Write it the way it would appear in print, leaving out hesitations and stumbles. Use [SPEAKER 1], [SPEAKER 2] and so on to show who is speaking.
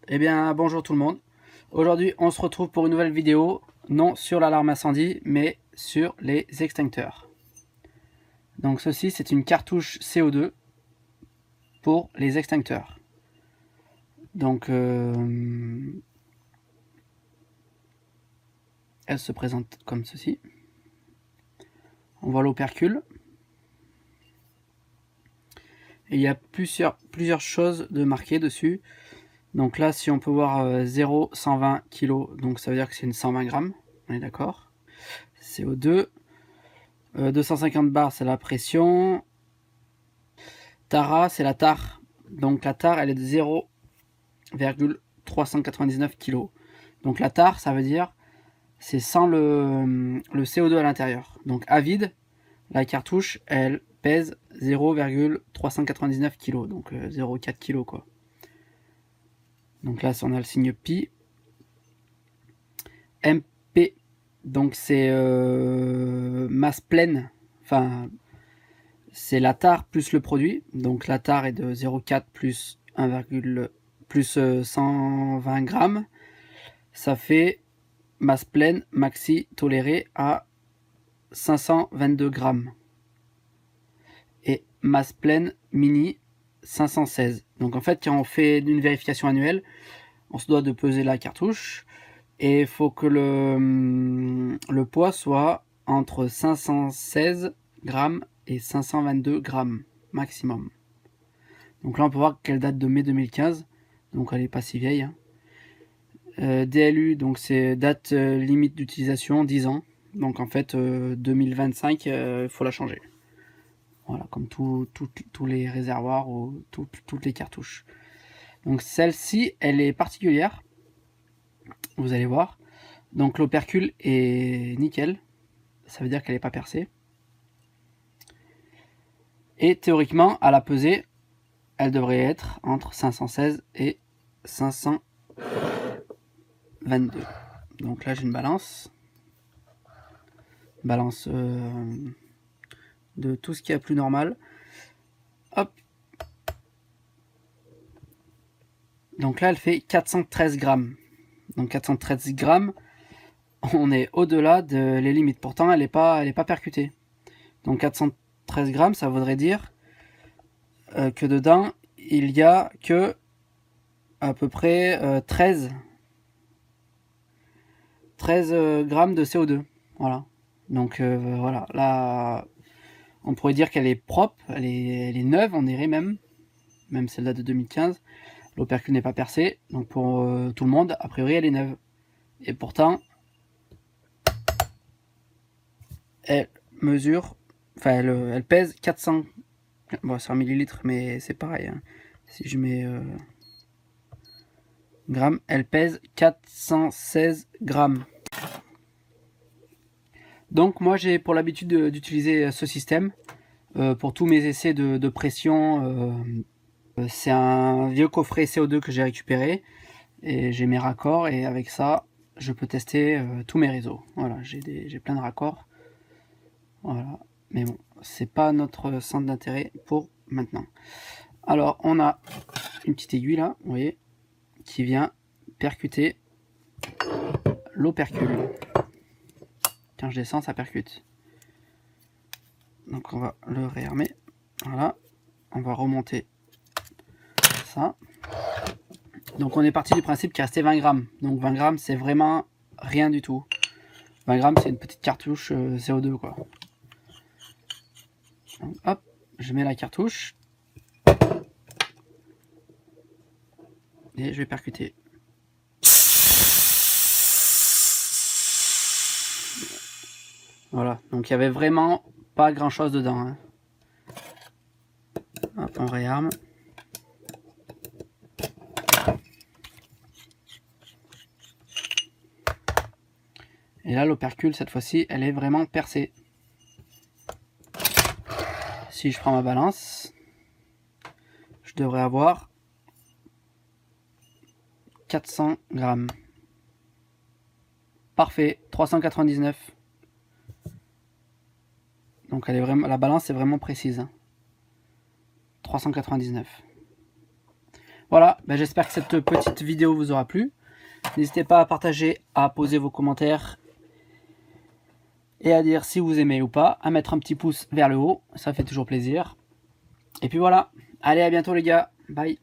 [SPEAKER 1] Eh bien, bonjour tout le monde. Aujourd'hui, on se retrouve pour une nouvelle vidéo, non sur l'alarme incendie, mais sur les extincteurs. Donc ceci, c'est une cartouche CO2 pour les extincteurs. Donc, elle se présente comme ceci. On voit l'opercule. Et il y a plusieurs choses de marquées dessus. Donc là, si on peut voir 0, 120 kg, donc ça veut dire que c'est une 120 grammes. On est d'accord. CO2. 250 bars, c'est la pression. Tara, c'est la tare. Donc la tare, elle est de 0,399 kg. Donc la tare, ça veut dire c'est sans le CO2 à l'intérieur. Donc à vide, la cartouche, elle pèse 0,399 kg. Donc 0,4 kg quoi. Donc là, on a le signe pi. MP, donc c'est masse pleine. Enfin, c'est la tare plus le produit. Donc la tare est de 0,4 plus 1, plus 120 grammes. Ça fait masse pleine maxi tolérée à 522 grammes. Et masse pleine mini 516. Donc en fait, quand on fait une vérification annuelle, on se doit de peser la cartouche. Et il faut que le poids soit entre 516 grammes et 522 grammes maximum. Donc là, on peut voir qu'elle date de mai 2015. Donc elle n'est pas si vieille. DLU, donc c'est date limite d'utilisation, 10 ans. Donc en fait, 2025, il faut la changer. Voilà, comme tous les réservoirs ou toutes les cartouches. Donc celle-ci, elle est particulière. Vous allez voir. Donc l'opercule est nickel. Ça veut dire qu'elle n'est pas percée. Et théoriquement, à la pesée, elle devrait être entre 516 et 522. Donc là, j'ai une balance. Balance de tout ce qui est plus normal. Hop. Donc là, elle fait 413 grammes. Donc 413 grammes, on est au-delà de les limites. Pourtant, elle n'est pas percutée. Donc 413 grammes, ça voudrait dire que dedans, il y a que à peu près 13 grammes de CO2. Voilà. Donc voilà, là, on pourrait dire qu'elle est propre, elle est neuve, on dirait même celle date de 2015. L'opercule n'est pas percée, donc pour tout le monde, a priori, elle est neuve. Et pourtant, elle mesure, enfin, elle pèse 400, bon, c'est en millilitres, mais c'est pareil. Hein. Si je mets grammes, elle pèse 416 grammes. Donc moi, j'ai pour l'habitude d'utiliser ce système pour tous mes essais de pression. C'est un vieux coffret CO2 que j'ai récupéré et j'ai mes raccords et avec ça je peux tester tous mes réseaux. Voilà, j'ai plein de raccords. Voilà, mais bon, c'est pas notre centre d'intérêt pour maintenant. Alors on a une petite aiguille là, vous voyez, qui vient percuter l'opercule. Quand je descends, ça percute. Donc on va le réarmer. Voilà, on va remonter ça. Donc on est parti du principe qu'il restait 20 grammes. Donc 20 grammes, c'est vraiment rien du tout. 20 grammes, c'est une petite cartouche CO2 quoi. Donc, hop, je mets la cartouche et je vais percuter. Voilà, donc il y avait vraiment pas grand chose dedans. Hein. Hop, on réarme. Et là, l'opercule, cette fois-ci, elle est vraiment percée. Si je prends ma balance, je devrais avoir 400 grammes. Parfait, 399. Donc elle est vraiment, la balance est vraiment précise. 399. Voilà, j'espère que cette petite vidéo vous aura plu. N'hésitez pas à partager, à poser vos commentaires et à dire si vous aimez ou pas, à mettre un petit pouce vers le haut, ça fait toujours plaisir. Et puis voilà, allez, à bientôt les gars, bye.